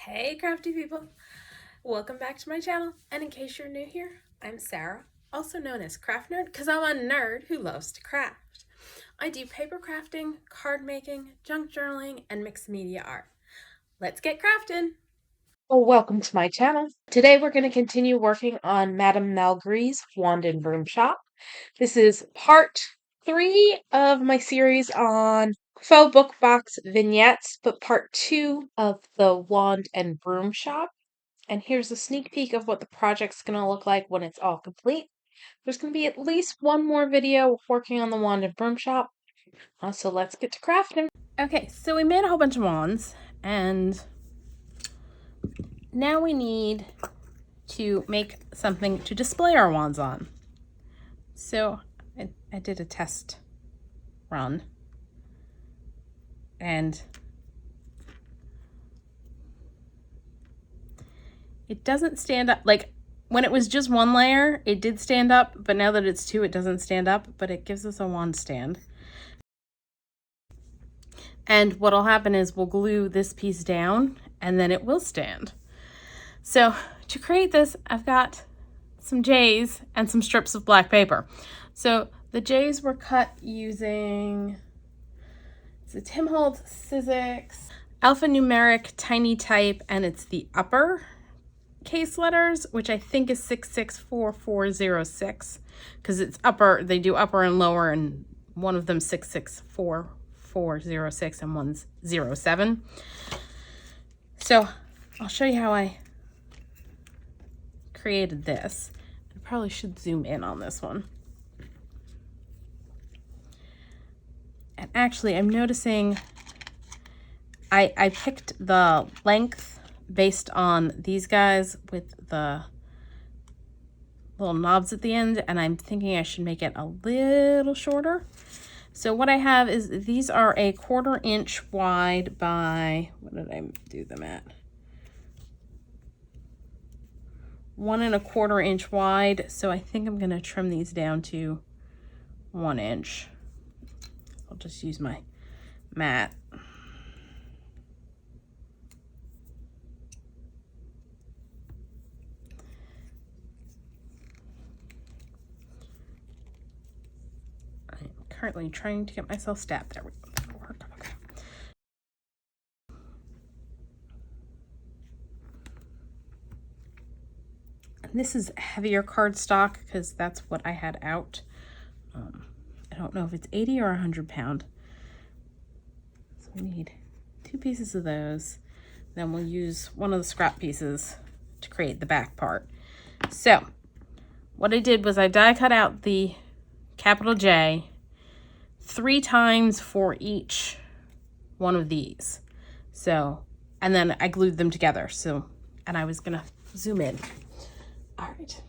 Hey crafty people, welcome back to my channel, and in case you're new here, I'm Sarah, also known as Craft Nerd because I'm a nerd who loves to craft. I do paper crafting, card making, junk journaling, and mixed media art. Let's get crafting! Well, welcome to my channel. Today we're going to continue working on Madame Malgrie's Wand and Broom Shop. This is part 3 of my series on Faux book box vignettes, but part 2 of the Wand and Broom Shop. And here's a sneak peek of what the project's going to look like when it's all complete. There's going to be at least one more video working on the Wand and Broom Shop. So let's get to crafting. Okay, so we made a whole bunch of wands, and now we need to make something to display our wands on. So I did a test run, and it doesn't stand up. Like when it was just one layer, it did stand up, but now that it's two, it doesn't stand up, but it gives us a wand stand. And what'll happen is we'll glue this piece down and then it will stand. So to create this, I've got some J's and some strips of black paper. So the J's were cut using the Tim Holtz Sizzix Alphanumeric tiny type, and it's the upper case letters, which I think is 664406, because it's upper, they do upper and lower, and one of them 664406 and one's 07. So I'll show you how I created this. I probably should zoom in on this one. And actually, I'm noticing I picked the length based on these guys with the little knobs at the end, and I'm thinking I should make it a little shorter. So what I have is these are a 1/4 inch wide by, what did I do them at? 1 1/4 inch wide. So I think I'm going to trim these down to 1 inch. I'll just use my mat. I'm currently trying to get myself stabbed. There we go. That'll work. Okay. And this is heavier cardstock because that's what I had out. I don't know if it's 80 or 100 pound. So we need 2 pieces of those. Then we'll use one of the scrap pieces to create the back part. So what I did was I die cut out the capital J 3 times for each one of these. So, and then I glued them together. So, and I was gonna zoom in. All right.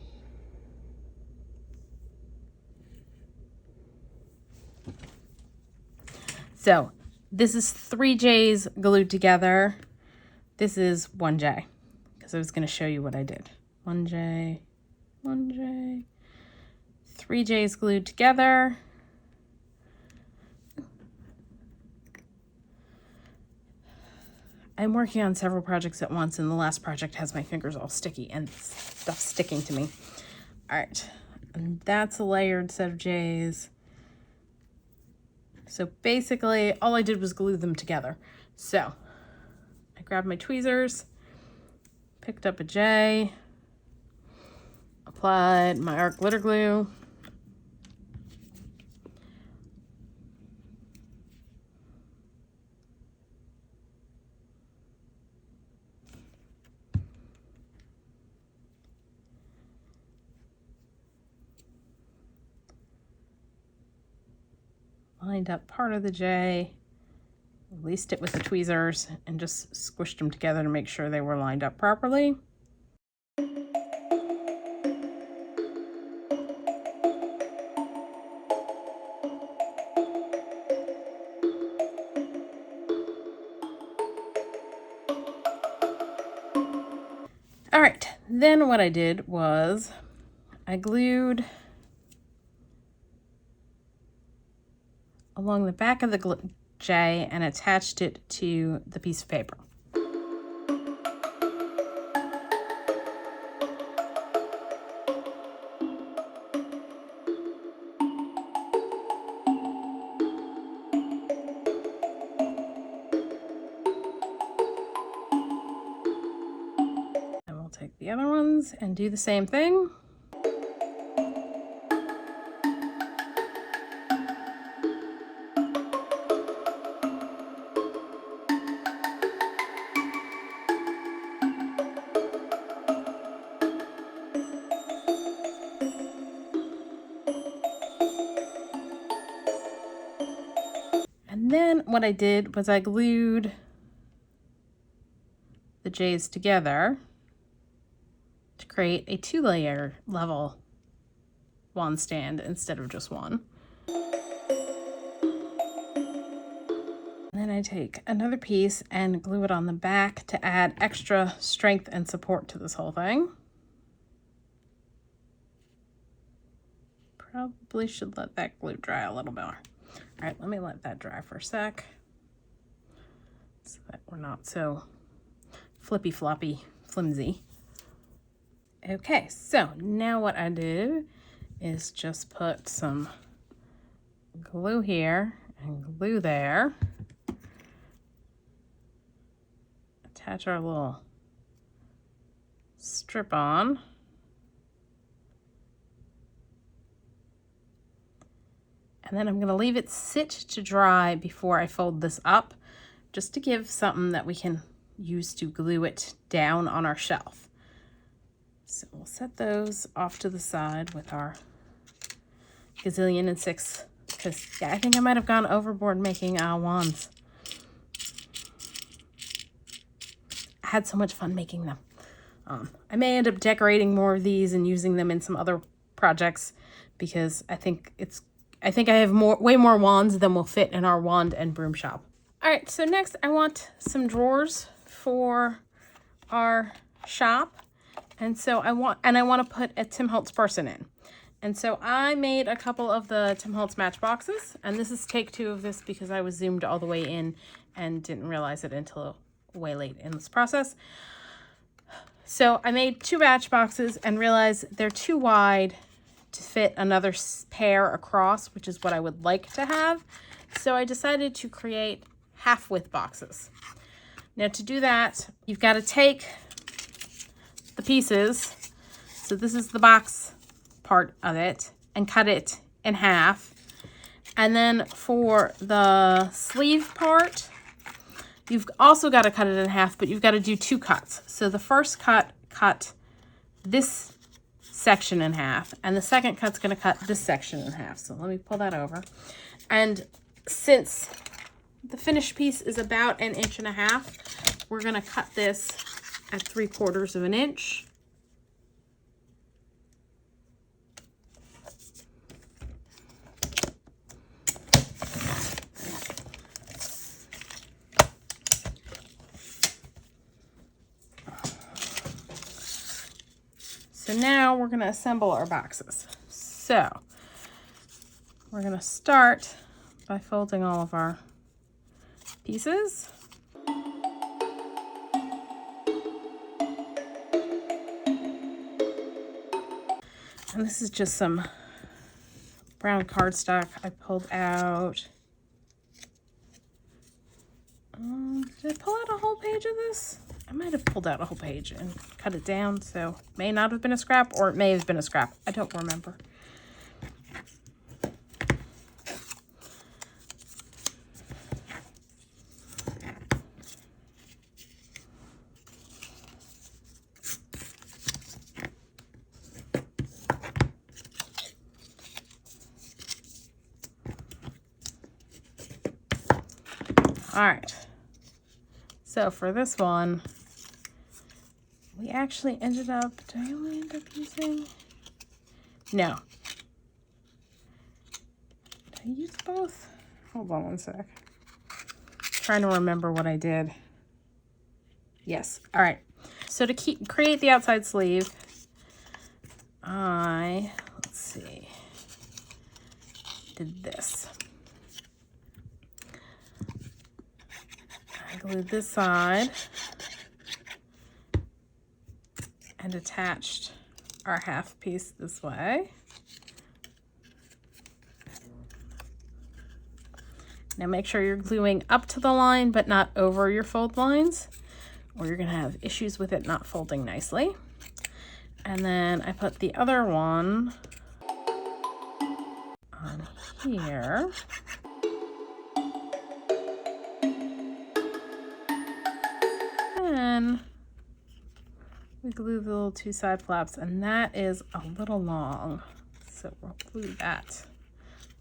So this is 3 J's glued together. This is 1 J, because I was going to show you what I did. 1 J, 1 J, 3 J's glued together. I'm working on several projects at once, and the last project has my fingers all sticky and stuff sticking to me. All right, and that's a layered set of J's. So basically all I did was glue them together. So I grabbed my tweezers, picked up a J, applied my art glitter glue, lined up part of the J, released it with the tweezers, and just squished them together to make sure they were lined up properly. All right, then what I did was I glued along the back of the J and attached it to the piece of paper. take the other ones and do the same thing. And then what I did was I glued the J's together to create a 2-layer level wand stand instead of just one. And then I take another piece and glue it on the back to add extra strength and support to this whole thing. Probably should let that glue dry a little more. All right, let me let that dry for a sec so that we're not so flippy floppy flimsy. Okay, so now what I do is just put some glue here and glue there. Attach our little strip on. And then I'm going to leave it sit to dry before I fold this up, just to give something that we can use to glue it down on our shelf. So we'll set those off to the side with our gazillion and 6, because yeah, I think I might have gone overboard making wands. I had so much fun making them. I may end up decorating more of these and using them in some other projects, because I think I have way more wands than will fit in our wand and broom shop. All right, so next I want some drawers for our shop. And so I want to put a Tim Holtz person in. And so I made a couple of the Tim Holtz matchboxes, and this is take 2 of this because I was zoomed all the way in and didn't realize it until way late in this process. So I made 2 matchboxes and realized they're too wide to fit another pair across, which is what I would like to have. So I decided to create half-width boxes. Now to do that, you've got to take the pieces, so this is the box part of it, and cut it in half. And then for the sleeve part, you've also got to cut it in half, but you've got to do 2 cuts. So the first cut this section in half, and the second cut's going to cut this section in half. So let me pull that over. And since the finished piece is about 1.5 inches, we're going to cut this at 3/4 of an inch. So now we're going to assemble our boxes. So we're going to start by folding all of our pieces. And this is just some brown cardstock I pulled out. Did I pull out a whole page of this? I might have pulled out a whole page and cut it down, so it may not have been a scrap, or it may have been a scrap. I don't remember. All right, so for this one, we actually ended up, did I only end up using? No. Did I use both? Hold on one sec. Trying to remember what I did. Yes, all right. So to create the outside sleeve, let's see, did this. I glued this side and attached our half piece this way. Now make sure you're gluing up to the line but not over your fold lines, or you're going to have issues with it not folding nicely. And then I put the other one on here. And we glue the little two side flaps, and that is a little long. So we'll glue that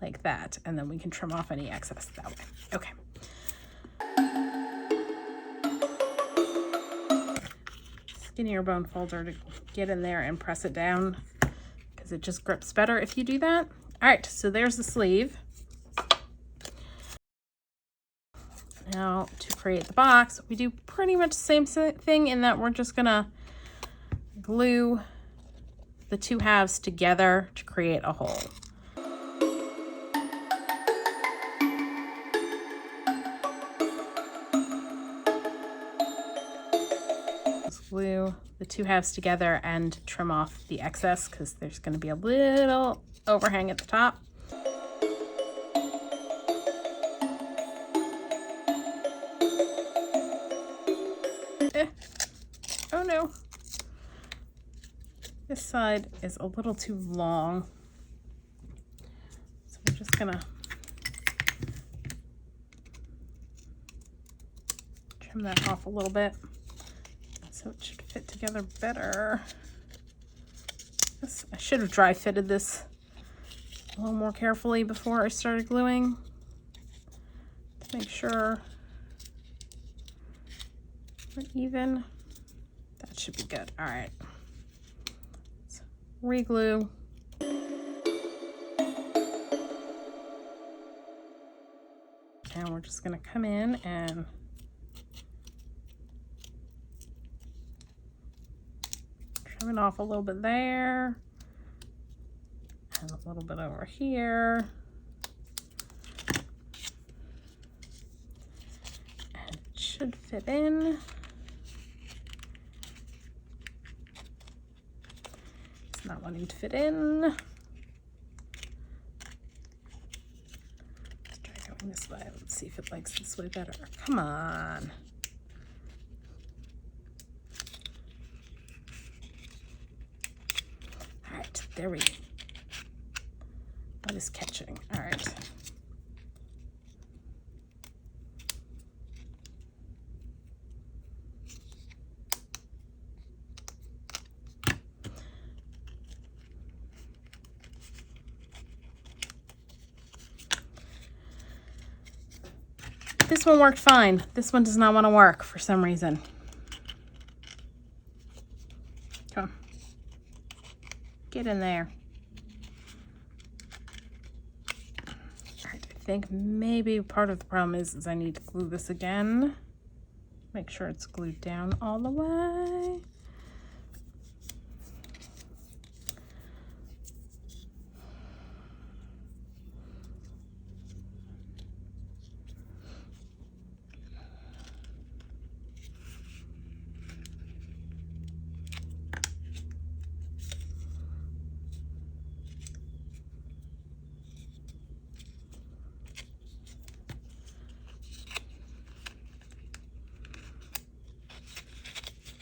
like that, and then we can trim off any excess that way. Okay. Skinnier bone folder to get in there and press it down because it just grips better if you do that. All right, so there's the sleeve. Now to create the box, we do pretty much the same thing in that we're just gonna glue the two halves together to create a hole. Glue the two halves together and trim off the excess because there's going to be a little overhang at the top. Oh no. This side is a little too long. So we're just going to trim that off a little bit. So it should fit together better. I should have dry fitted this a little more carefully before I started gluing to make sure we're even. That should be good. All right. So re-glue. And we're just going to come in and trim it off a little bit there and a little bit over here. And it should fit in. It's not wanting to fit in. Let's try going this way. Let's see if it likes this way better. Come on. There we go. What is catching? All right. This one worked fine. This one does not want to work for some reason. Come on. Get in there. All right, I think maybe part of the problem is I need to glue this again. Make sure it's glued down all the way.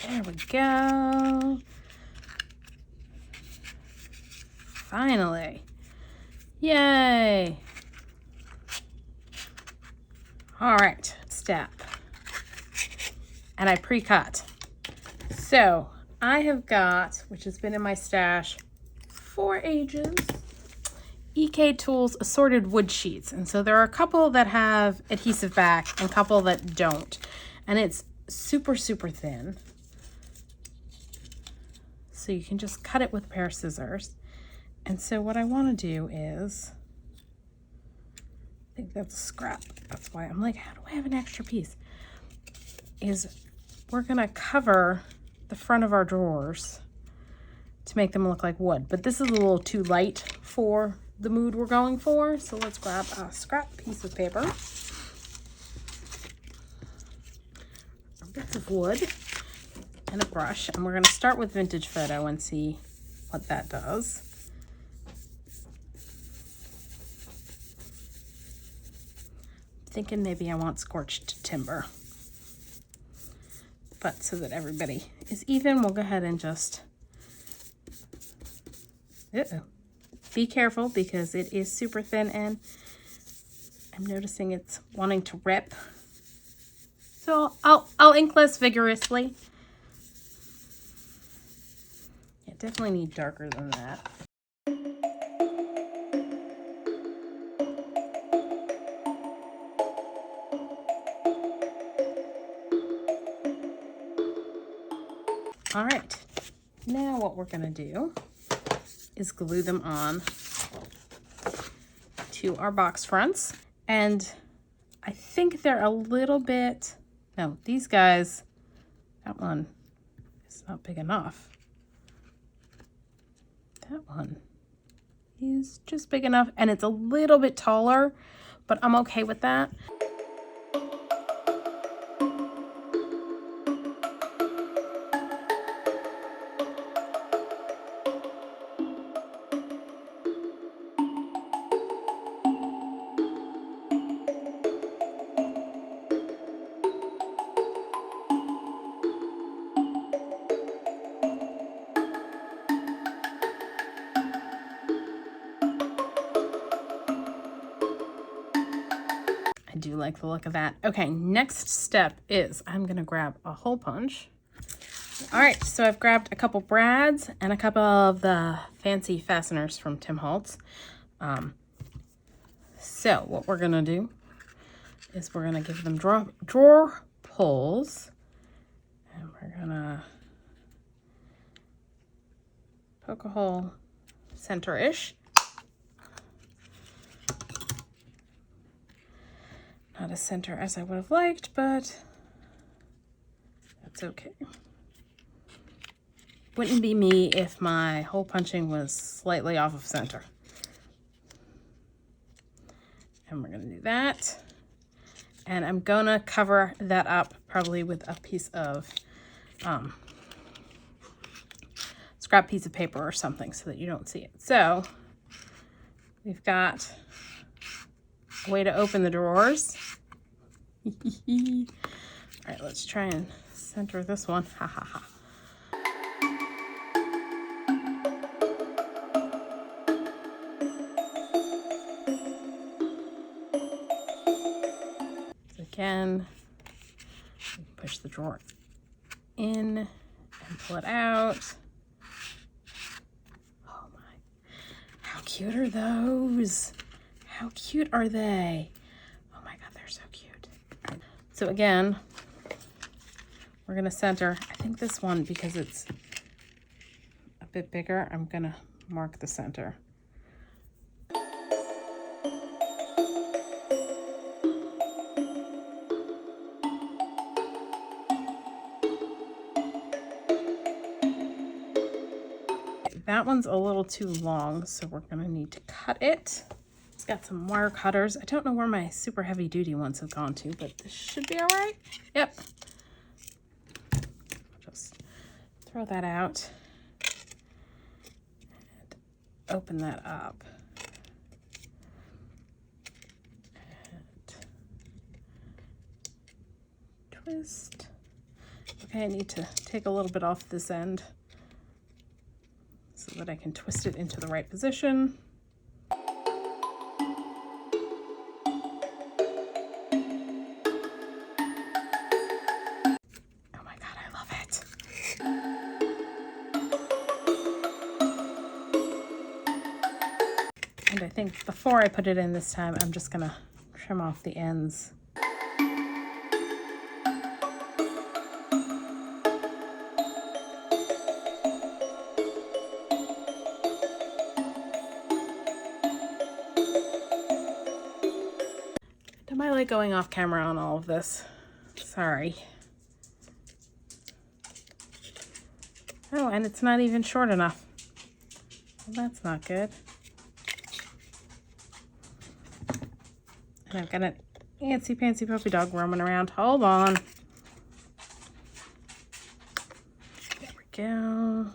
There we go. Finally. Yay. All right, step. And I pre-cut. So I have got, which has been in my stash for ages, EK Tools assorted wood sheets. And so there are a couple that have adhesive back and a couple that don't. And it's super, super thin. So you can just cut it with a pair of scissors. And so what I want to do is, I think that's a scrap. That's why I'm like, how do I have an extra piece? Is we're going to cover the front of our drawers to make them look like wood. But this is a little too light for the mood we're going for. So let's grab a scrap piece of paper, a bit of wood, and a brush, and we're going to start with Vintage Photo and see what that does. I'm thinking maybe I want scorched timber, but so that everybody is even, we'll go ahead and just Uh-oh. Be careful because it is super thin and I'm noticing it's wanting to rip. So I'll ink less vigorously. Yeah, definitely need darker than that. All right, now what we're gonna do is glue them on to our box fronts. And I think they're a little bit, no, these guys, that one is not big enough. That one is just big enough and it's a little bit taller, but I'm okay with that. I do like the look of that. Okay, next step is I'm gonna grab a hole punch. All right, so I've grabbed a couple brads and a couple of the fancy fasteners from Tim Holtz. So what we're gonna do is we're gonna give them drawer pulls, and we're gonna poke a hole center-ish. Not as center as I would have liked, but that's okay. Wouldn't be me if my hole punching was slightly off of center. And we're gonna do that. And I'm gonna cover that up probably with a piece of scrap piece of paper or something so that you don't see it. So we've got a way to open the drawers. All right, let's try and center this one. Ha ha ha. So again, push the drawer in and pull it out. Oh my, how cute are those? How cute are they? Oh my God, they're so cute. So again, we're gonna center, I think this one, because it's a bit bigger, I'm gonna mark the center. That one's a little too long, so we're gonna need to cut it. It's got some wire cutters. I don't know where my super heavy duty ones have gone to, but this should be all right. Yep. Just throw that out and open that up. And twist. Okay, I need to take a little bit off this end so that I can twist it into the right position. And I think before I put it in this time, I'm just gonna trim off the ends. Am I like going off camera on all of this? Sorry. Oh, and it's not even short enough. Well, that's not good. And I've got an antsy-pantsy puppy dog roaming around. Hold on. There we go.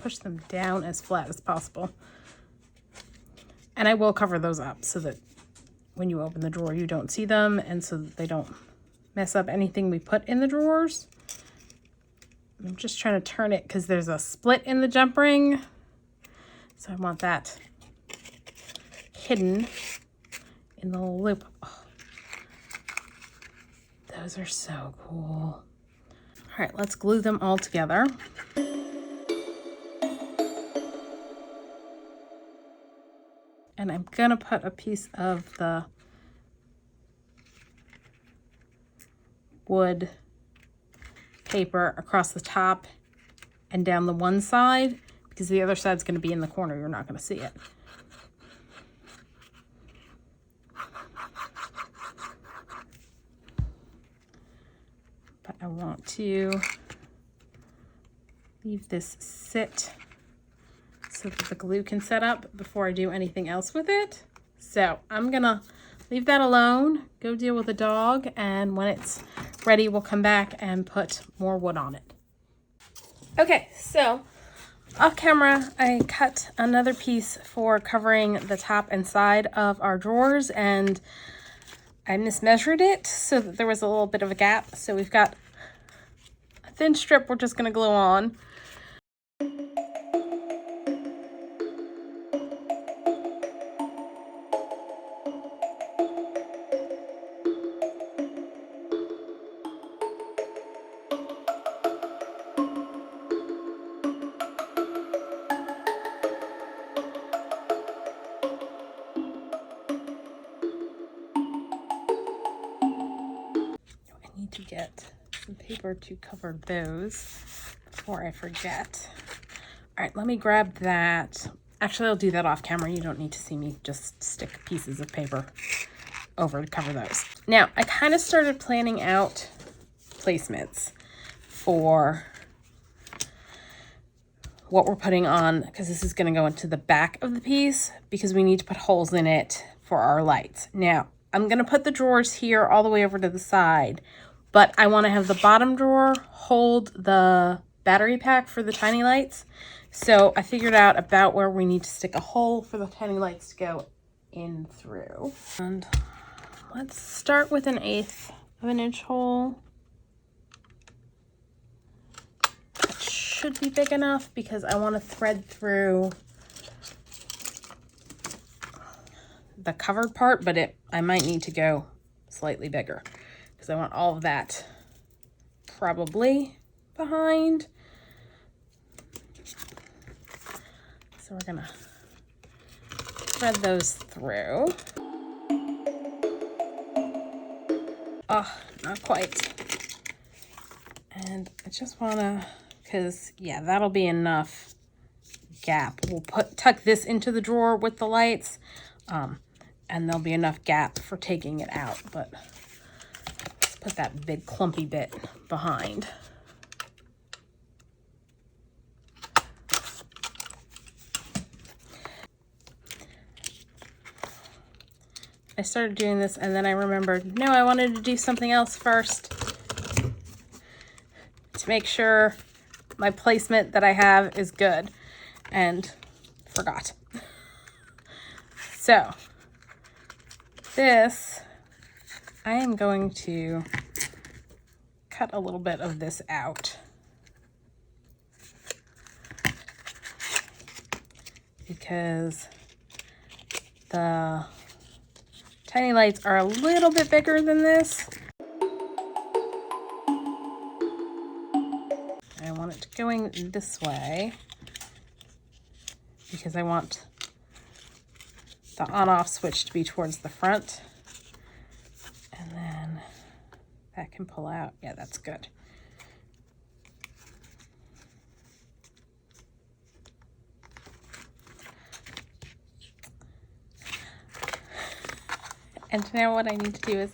push them down as flat as possible. And I will cover those up so that when you open the drawer, you don't see them, and so that they don't mess up anything we put in the drawers. I'm just trying to turn it because there's a split in the jump ring. So I want that hidden in the little loop. Oh, those are so cool. All right, let's glue them all together. And I'm gonna put a piece of the wood paper across the top and down the one side, because the other side's gonna be in the corner. You're not gonna see it. But I want to leave this sit so that the glue can set up before I do anything else with it. So I'm gonna leave that alone, go deal with the dog, and when it's ready, we'll come back and put more wood on it. Okay, so off camera, I cut another piece for covering the top and side of our drawers, and I mismeasured it so that there was a little bit of a gap. So we've got a thin strip we're just gonna glue on. To get some paper to cover those before I forget. All right, let me grab that. Actually, I'll do that off camera. You don't need to see me just stick pieces of paper over to cover those. Now, I kind of started planning out placements for what we're putting on, because this is going to go into the back of the piece because we need to put holes in it for our lights. Now, I'm going to put the drawers here all the way over to the side, but I want to have the bottom drawer hold the battery pack for the tiny lights. So I figured out about where we need to stick a hole for the tiny lights to go in through. And let's start with 1/8 of an inch hole. That should be big enough because I want to thread through the covered part, but I might need to go slightly bigger because I want all of that probably behind. So we're gonna thread those through. Oh, not quite. And I just wanna, because yeah, that'll be enough gap. We'll tuck this into the drawer with the lights, and there'll be enough gap for taking it out, but let's put that big clumpy bit behind. I started doing this and then I remembered, no, I wanted to do something else first to make sure my placement that I have is good, and forgot. So this, I am going to cut a little bit of this out because the tiny lights are a little bit bigger than this. I want it going this way because I want the on-off switch to be towards the front. And then that can pull out. Yeah, that's good. And now what I need to do is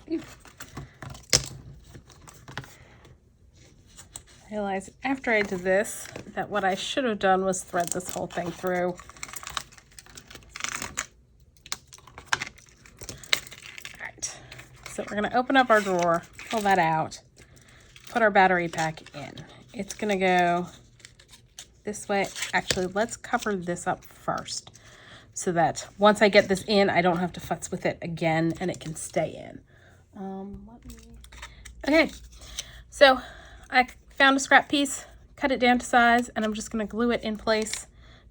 realize after I did this that what I should have done was thread this whole thing through. All right, so we're gonna open up our drawer, pull that out, put our battery pack in. It's gonna go this way. Actually, let's cover this up first so that once I get this in, I don't have to futz with it again and it can stay in. Okay, so I found a scrap piece, cut it down to size, and I'm just going to glue it in place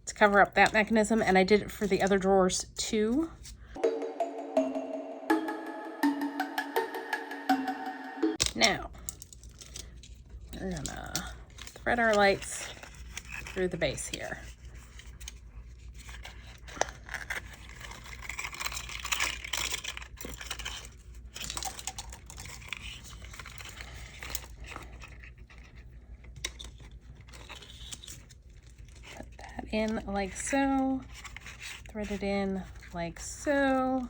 to cover up that mechanism, and I did it for the other drawers too. Now, we're gonna thread our lights through the base here. Put that in like so, thread it in like so.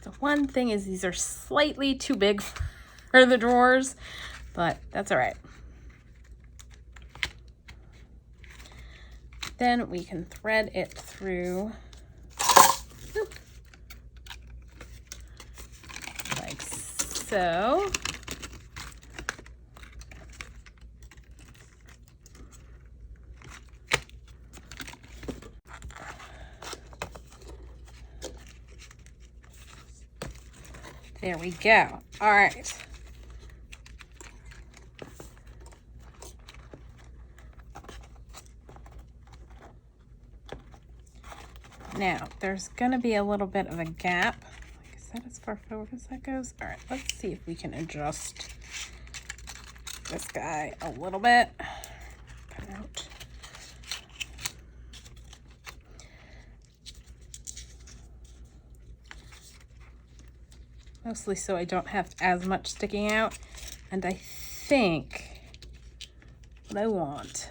The one thing is these are slightly too big for the drawers, but that's all right. Then we can thread it through like so. There we go. All right. Now, there's gonna be a little bit of a gap. Is that as far forward as that goes? All right, let's see if we can adjust this guy a little bit. Cut it out. Mostly so I don't have as much sticking out. And I think what I want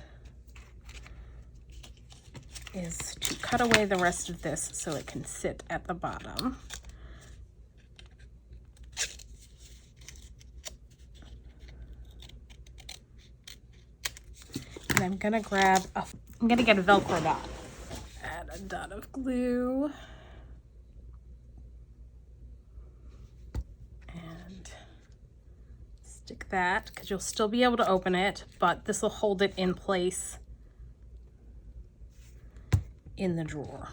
is to cut away the rest of this so it can sit at the bottom. And I'm gonna get a Velcro dot. Add a dot of glue. Stick that, because you'll still be able to open it, but this will hold it in place in the drawer.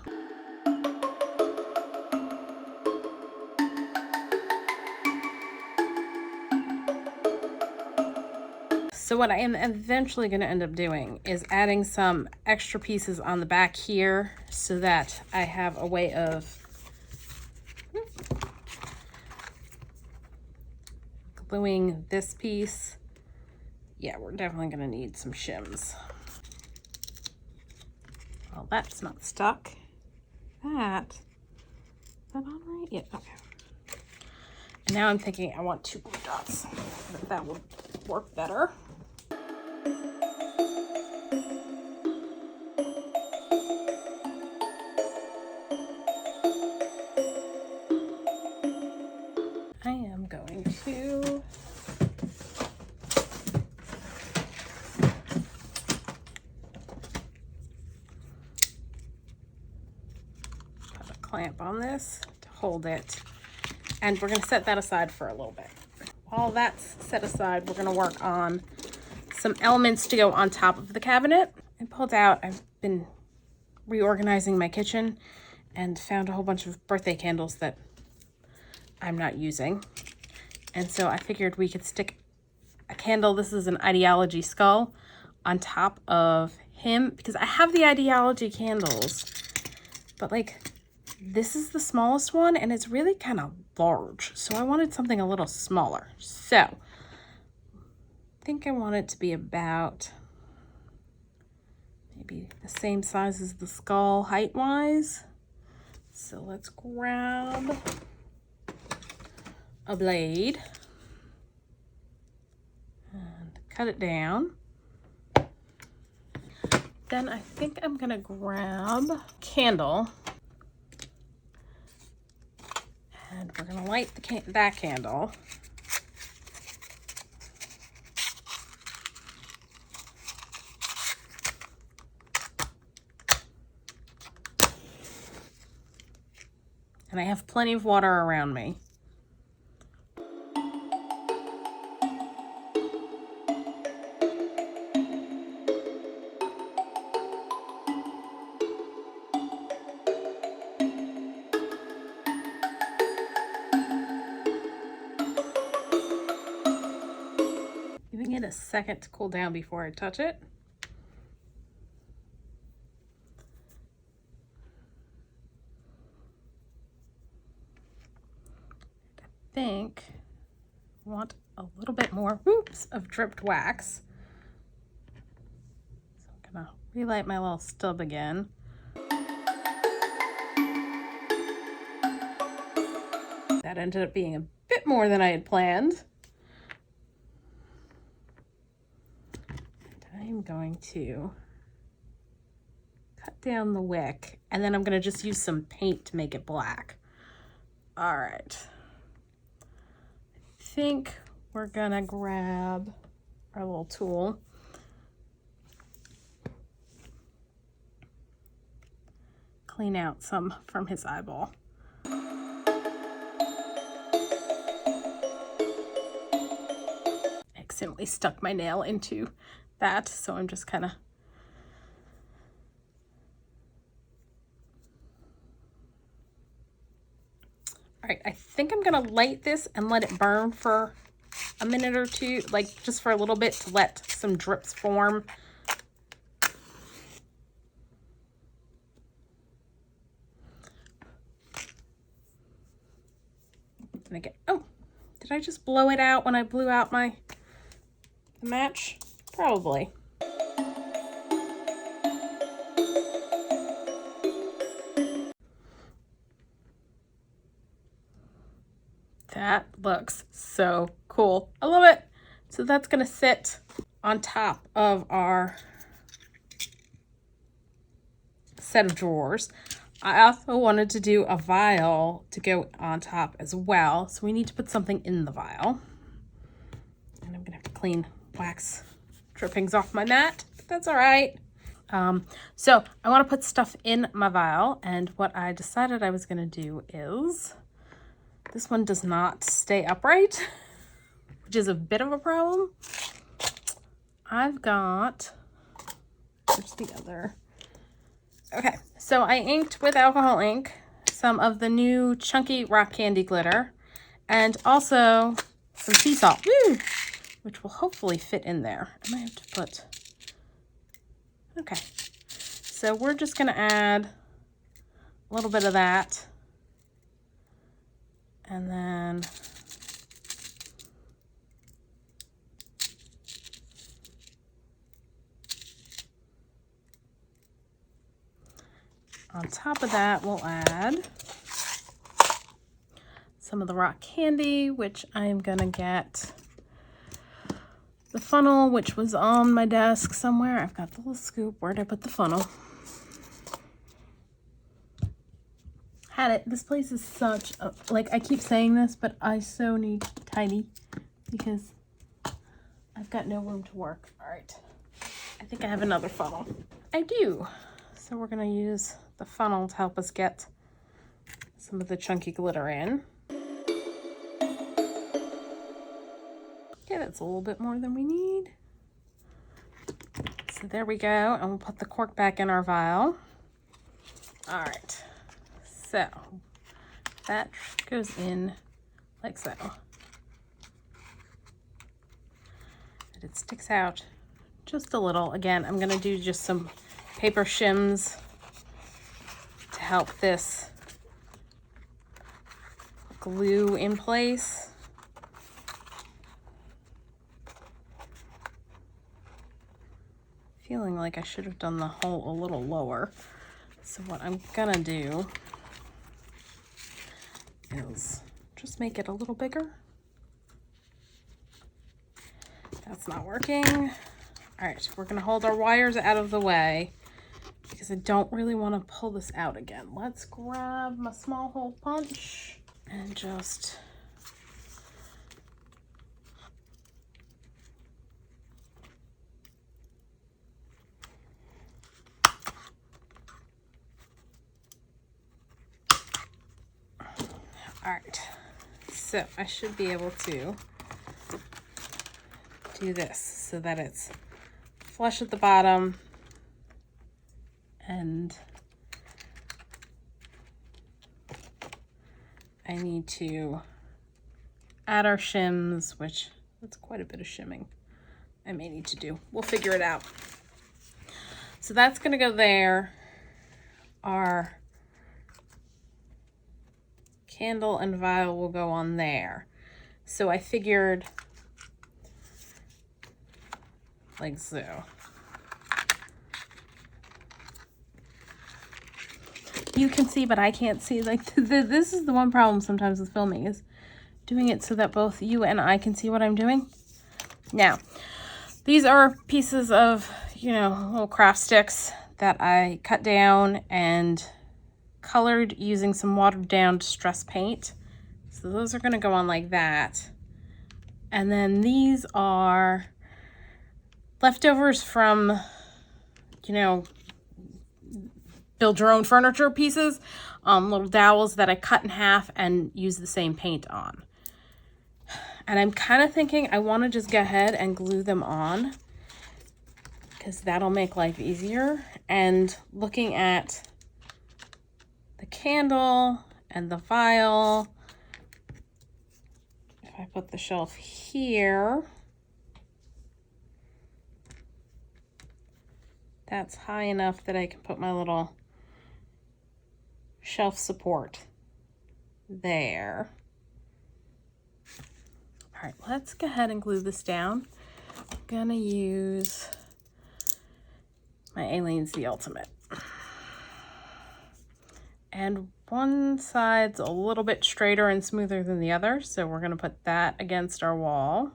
So what I am eventually going to end up doing is adding some extra pieces on the back here so that I have a way of gluing this piece. Yeah, we're definitely going to need some shims. Well, that's not stuck. Is that on right? Yeah, okay. And now I'm thinking I want 2 glue dots. That would work better. I am going to put a clamp on this to hold it, and we're going to set that aside for a little bit. While that's set aside, we're going to work on some elements to go on top of the cabinet. I pulled out, I've been reorganizing my kitchen and found a whole bunch of birthday candles that I'm not using. And so I figured we could stick a candle, this is an Idea-ology skull, on top of him, because I have the Idea-ology candles, but like this is the smallest one and it's really kind of large. So I wanted something a little smaller. So I think I want it to be about maybe the same size as the skull height-wise. So let's grab a blade and cut it down. Then I think I'm gonna grab a candle and we're gonna light that candle. And I have plenty of water around me. Giving it a second to cool down before I touch it. I think I want a little bit more, of dripped wax. So I'm gonna relight my little stub again. That ended up being a bit more than I had planned. And I'm going to cut down the wick, and then I'm going to just use some paint to make it black. All right. I think we're going to grab our little tool. Clean out some from his eyeball. Accidentally stuck my nail into that, so I'm just kind of all right. I think I'm gonna light this and let it burn for a minute or two, like just for a little bit, to let some drips form. And again, oh, did I just blow it out when I blew out the match? Probably. That looks so cool. I love it. So that's gonna sit on top of our set of drawers. I also wanted to do a vial to go on top as well. So we need to put something in the vial. And I'm gonna have to clean wax drippings off my mat, but that's all right. So I want to put stuff in my vial, and what I decided I was gonna do is, this one does not stay upright, which is a bit of a problem. I've got, where's the other? Okay, so I inked with alcohol ink some of the new chunky rock candy glitter, and also some sea salt, which will hopefully fit in there. I might have to put, okay. So we're just gonna add a little bit of that, and then on top of that, we'll add some of the rock candy, which I'm gonna get the funnel, which was on my desk somewhere. I've got the little scoop. Where'd I put the funnel? Had it. This place is such a, like, I keep saying this, but I so need tidy because I've got no room to work. All right. I think I have another funnel. I do. So we're gonna use the funnel to help us get some of the chunky glitter in. Okay, that's a little bit more than we need. So there we go, and we'll put the cork back in our vial. All right, so that goes in like so. And it sticks out just a little. Again, I'm gonna do just some paper shims to help this glue in place. Feeling like I should have done the hole a little lower. So what I'm gonna do is just make it a little bigger. That's not working. All right, we're gonna hold our wires out of the way because I don't really want to pull this out again. Let's grab my small hole punch and just all right, so I should be able to do this so that it's flush at the bottom, and I need to add our shims, which that's quite a bit of shimming. I may need to do. We'll figure it out. So that's gonna go there. Our candle and vial will go on there. So I figured like so. You can see, but I can't see. Like this is the one problem sometimes with filming, is doing it so that both you and I can see what I'm doing. Now, these are pieces of, you know, little craft sticks that I cut down and colored using some watered down distress paint. So those are gonna go on like that. And then these are leftovers from, you know, build your own furniture pieces, little dowels that I cut in half and use the same paint on. And I'm kind of thinking I want to just go ahead and glue them on because that'll make life easier. And looking at the candle and the vial, if I put the shelf here, that's high enough that I can put my little shelf support there. All right, let's go ahead and glue this down. I'm gonna use my Aleene's The Ultimate. And one side's a little bit straighter and smoother than the other, so we're gonna put that against our wall.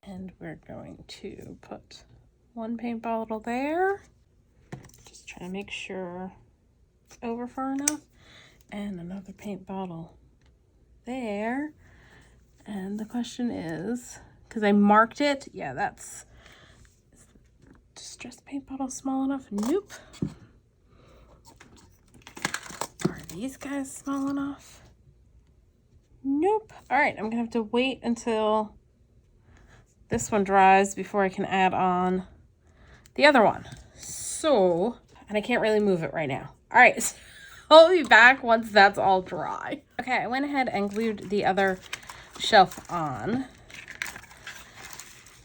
And we're going to put one paint bottle there. Just trying to make sure it's over far enough. And another paint bottle there. And the question is, because I marked it, yeah, that's, is the distress paint bottle small enough? Nope. Are these guys small enough? Nope. All right, I'm gonna have to wait until this one dries before I can add on the other one. So, and I can't really move it right now. All right, so I'll be back once that's all dry. Okay, I went ahead and glued the other shelf on.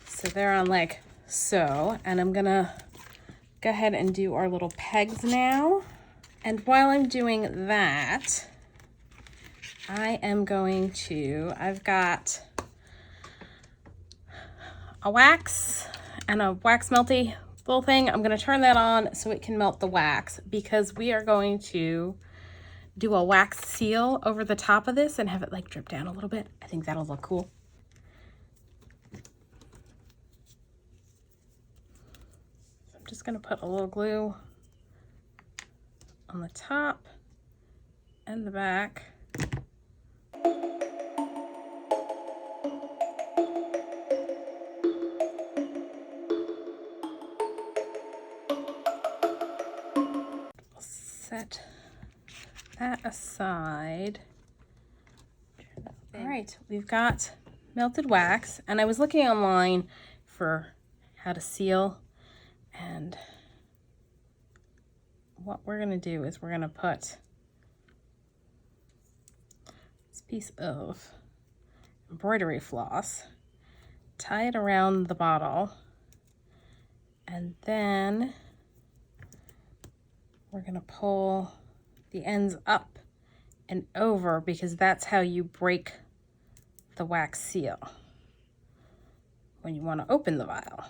So they're on like so, and I'm gonna go ahead and do our little pegs now. And while I'm doing that, I am going to, I've got a wax and a wax melty little thing. I'm gonna turn that on so it can melt the wax, because we are going to do a wax seal over the top of this and have it like drip down a little bit. I think that'll look cool. So I'm just gonna put a little glue on the top and the back. Set that aside. All right, we've got melted wax, and I was looking online for how to seal, and what we're gonna do is we're gonna put this piece of embroidery floss, tie it around the bottle, and then we're gonna pull the ends up and over, because that's how you break the wax seal when you want to open the vial.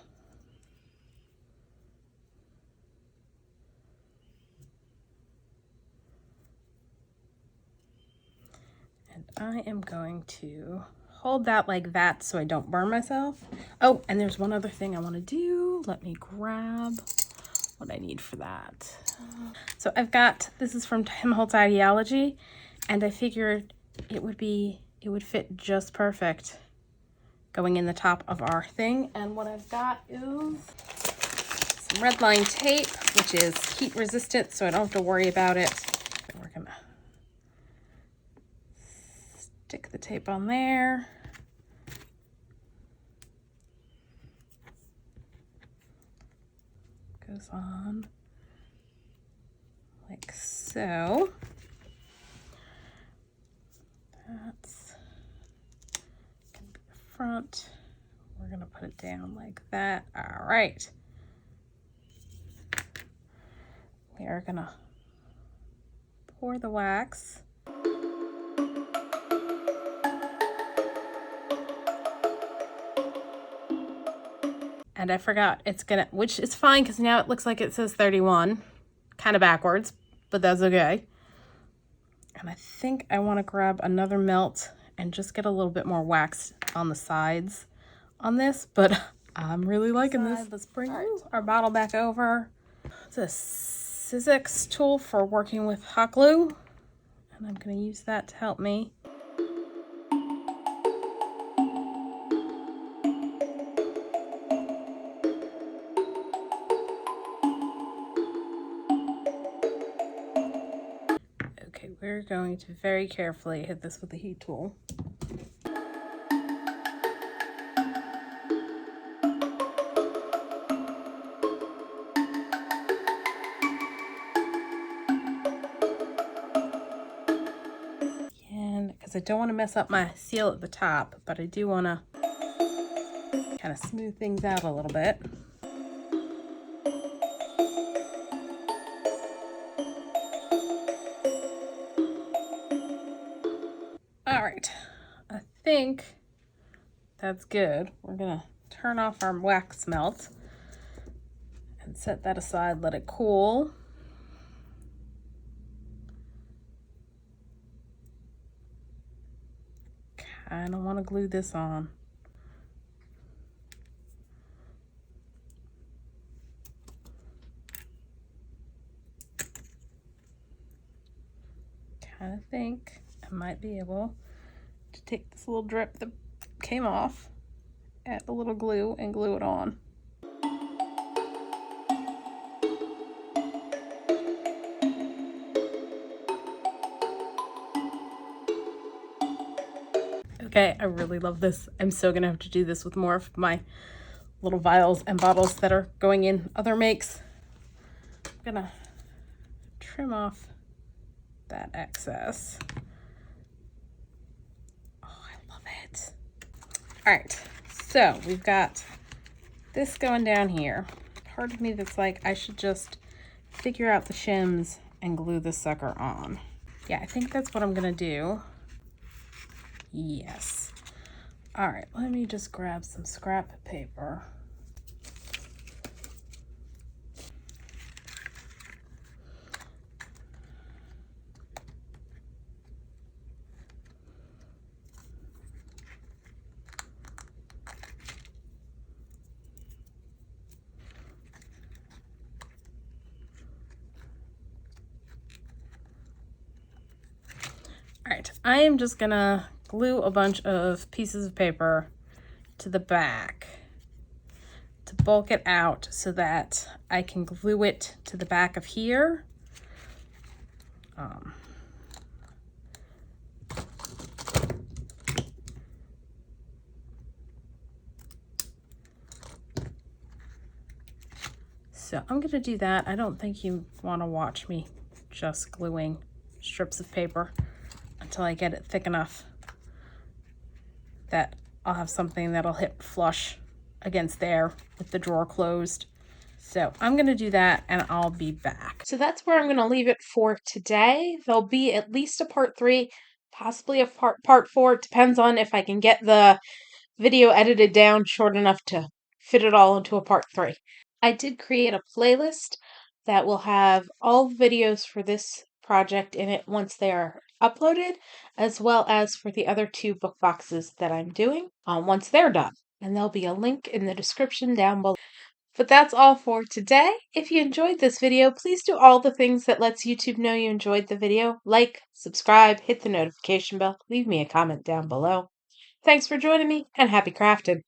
And I am going to hold that like that so I don't burn myself. Oh, and there's one other thing I want to do. Let me grab what I need for that. So I've got, this is from Holtz Idea-ology, and I figured it would fit just perfect going in the top of our thing. And what I've got is some red line tape, which is heat resistant, so I don't have to worry about it. So we're gonna stick the tape on there. Goes on like so. That's front. We're gonna put it down like that. All right. We are gonna pour the wax. And I forgot it's gonna, which is fine because now it looks like it says 31, kind of backwards, but that's okay. And I think I want to grab another melt and just get a little bit more wax on the sides on this, but I'm really liking this. Let's bring our bottle back over. It's a Sizzix tool for working with hot glue, and I'm going to use that to help me. Okay, we're going to very carefully hit this with the heat tool. Because I don't want to mess up my seal at the top, but I do want to kind of smooth things out a little bit. All right, I think that's good. We're gonna turn off our wax melt and set that aside, let it cool. I don't want to glue this on. Kind of think I might be able to take this little drip that came off, add a little glue, and glue it on. Okay, I really love this. I'm so gonna have to do this with more of my little vials and bottles that are going in other makes. I'm gonna trim off that excess. Oh, I love it. All right, so we've got this going down here. Part of me that's like, I should just figure out the shims and glue this sucker on. Yeah, I think that's what I'm gonna do. Yes. All right, let me just grab some scrap paper. All right, I am just gonna glue a bunch of pieces of paper to the back to bulk it out so that I can glue it to the back of here. So I'm gonna do that. I don't think you wanna watch me just gluing strips of paper until I get it thick enough that I'll have something that'll hit flush against there with the drawer closed. So I'm gonna do that and I'll be back. So that's where I'm gonna leave it for today. There'll be at least a part 3, possibly a part 4. It depends on if I can get the video edited down short enough to fit it all into a part 3. I did create a playlist that will have all videos for this project in it once they are uploaded, as well as for the other 2 book boxes that I'm doing once they're done. And there'll be a link in the description down below. But that's all for today. If you enjoyed this video, please do all the things that lets YouTube know you enjoyed the video. Like, subscribe, hit the notification bell, leave me a comment down below. Thanks for joining me, and happy crafting!